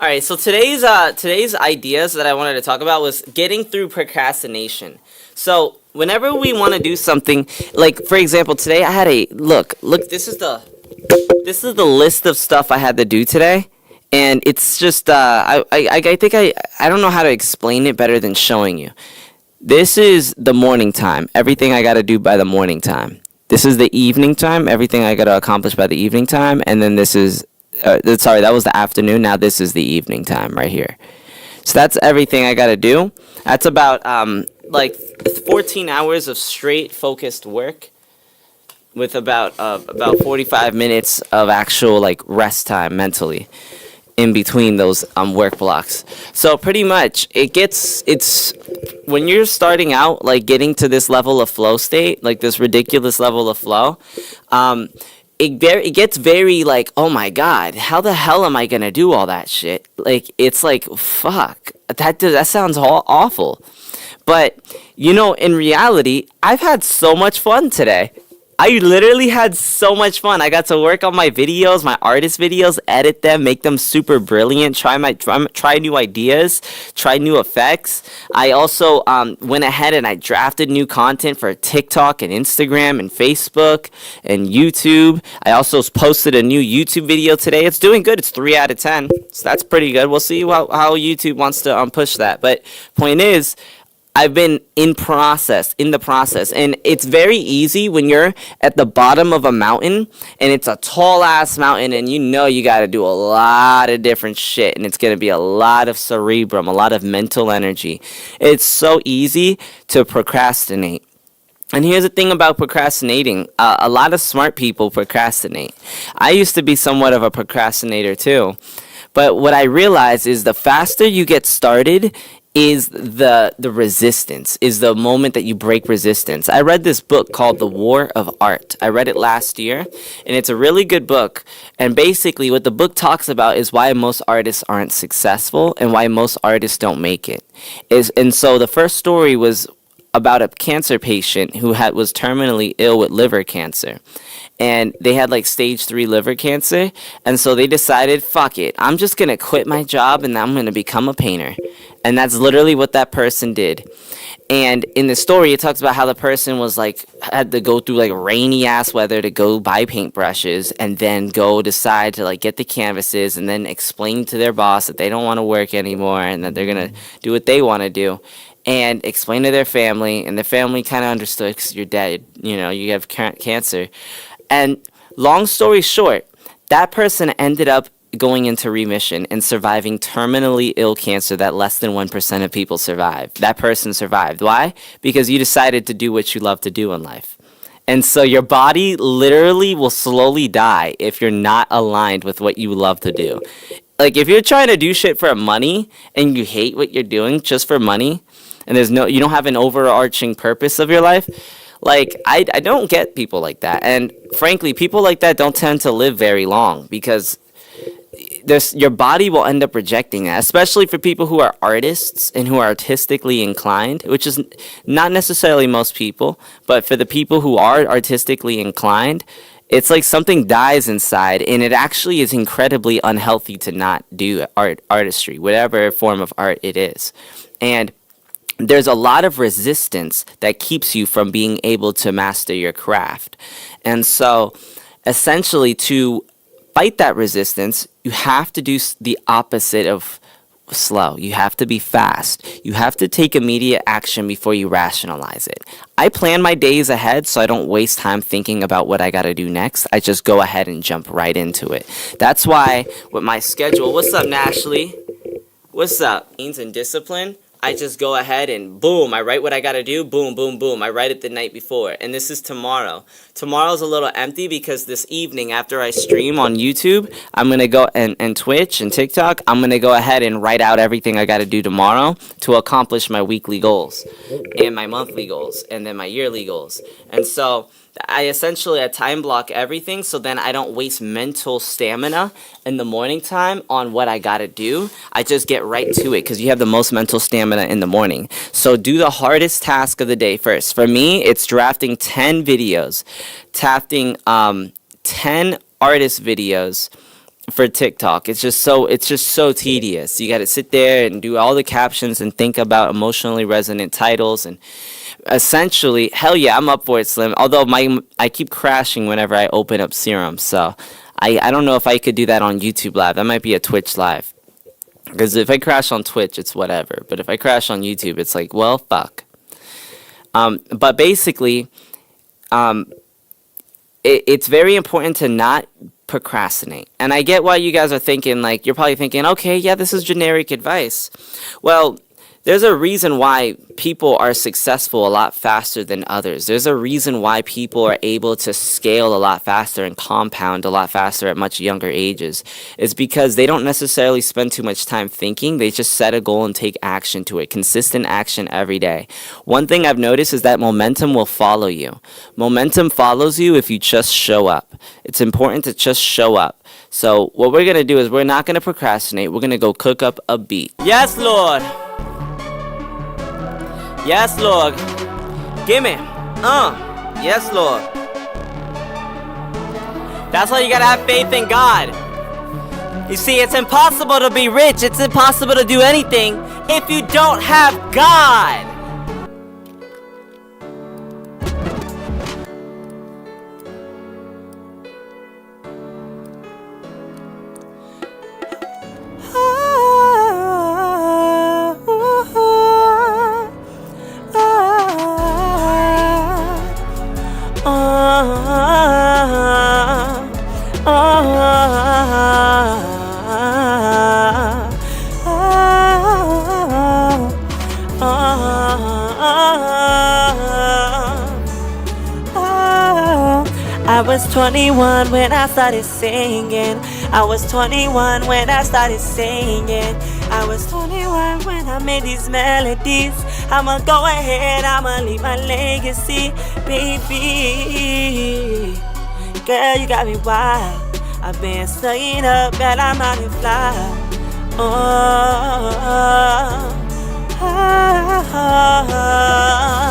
All right, so today's ideas that I wanted to talk about was getting through procrastination. So whenever we want to do something, like for example, today I had a look. This is the list of stuff I had to do today, and it's just I think I don't know how to explain it better than showing you. This is the morning time. Everything I got to do by the morning time. This is the evening time. Everything I got to accomplish by the evening time, and then this is sorry, that was the afternoon. Now this is the evening time right here. So that's everything I got to do. That's about like 14 hours of straight focused work with about 45 minutes of actual like rest time mentally in between those work blocks. So pretty much it's when you're starting out like getting to this level of flow state, like this ridiculous level of flow, it gets very like, oh my god, how the hell am I gonna do all that shit? Like it's like fuck, that sounds awful. But in reality, I've had so much fun today. I literally had so much fun. I got to work on my videos, my artist videos, edit them, make them super brilliant, try new ideas, try new effects. I also went ahead and I drafted new content for TikTok and Instagram and Facebook and YouTube. I also posted a new YouTube video today. It's doing good. It's 3 out of 10. So that's pretty good. We'll see how YouTube wants to push that. But point is, I've been in the process, and it's very easy when you're at the bottom of a mountain, and it's a tall ass mountain, and you got to do a lot of different shit, and it's going to be a lot of cerebrum, a lot of mental energy. It's so easy to procrastinate. And here's the thing about procrastinating. A lot of smart people procrastinate. I used to be somewhat of a procrastinator too. But what I realized is the faster you get started is the resistance, is the moment that you break resistance. I read this book called The War of Art. I read it last year, and it's a really good book. And basically what the book talks about is why most artists aren't successful and why most artists don't make it. And so the first story was about a cancer patient who was terminally ill with liver cancer. And they had like stage 3 liver cancer. And so they decided, fuck it, I'm just going to quit my job and I'm going to become a painter. And that's literally what that person did. And in the story, it talks about how the person was like, had to go through like rainy ass weather to go buy paintbrushes and then go decide to like get the canvases and then explain to their boss that they don't want to work anymore and that they're going to do what they want to do. And explain to their family, and their family kind of understood because you're dead, you have cancer. And long story short, that person ended up going into remission and surviving terminally ill cancer that less than 1% of people survive. That person survived. Why? Because you decided to do what you love to do in life. And so your body literally will slowly die if you're not aligned with what you love to do. Like if you're trying to do shit for money and you hate what you're doing just for money, and you don't have an overarching purpose of your life, like I don't get people like that. And frankly, people like that don't tend to live very long because your body will end up rejecting that, especially for people who are artists and who are artistically inclined, which is not necessarily most people, but for the people who are artistically inclined, it's like something dies inside, and it actually is incredibly unhealthy to not do artistry, whatever form of art it is. And there's a lot of resistance that keeps you from being able to master your craft. And so essentially to fight that resistance, you have to do the opposite of slow. You have to be fast. You have to take immediate action before you rationalize it. I plan my days ahead so I don't waste time thinking about what I got to do next. I just go ahead and jump right into it. That's why with my schedule, what's up, Nashley? What's up? Means and discipline. I just go ahead and boom, I write what I gotta do, boom, boom, boom. I write it the night before. And this is tomorrow. Tomorrow's a little empty because this evening after I stream on YouTube, I'm gonna go and Twitch and TikTok, I'm gonna go ahead and write out everything I gotta do tomorrow to accomplish my weekly goals and my monthly goals and then my yearly goals. And so I essentially time block everything so then I don't waste mental stamina in the morning time on what I gotta do. I just get right to it because you have the most mental stamina in the morning. So do the hardest task of the day first. For me, it's drafting 10 videos, drafting 10 artist videos for TikTok. It's just so tedious. You got to sit there and do all the captions and think about emotionally resonant titles and essentially, hell yeah, I'm up for it, Slim. Although I keep crashing whenever I open up Serum, so I don't know if I could do that on YouTube Live. That might be a Twitch Live. Because if I crash on Twitch, it's whatever. But if I crash on YouTube, it's like, well, fuck. But basically, it's very important to not procrastinate. And I get why you guys are thinking, like, you're probably thinking, okay, yeah, this is generic advice. Well, there's a reason why people are successful a lot faster than others. There's a reason why people are able to scale a lot faster and compound a lot faster at much younger ages. It's because they don't necessarily spend too much time thinking. They just set a goal and take action to it. Consistent action every day. One thing I've noticed is that momentum will follow you. Momentum follows you if you just show up. It's important to just show up. So what we're going to do is we're not going to procrastinate. We're going to go cook up a beat. Yes, Lord. Yes, Lord. Gimme. Yes, Lord. That's why you gotta have faith in God. You see, it's impossible to be rich. It's impossible to do anything if you don't have God. I was 21 when I started singing. I was 21 when I started singing. I was 21 when I made these melodies. I'ma go ahead, I'ma leave my legacy, baby. Girl, you got me wild. I've been studying up, but I'm out and fly. Oh, oh, oh, oh.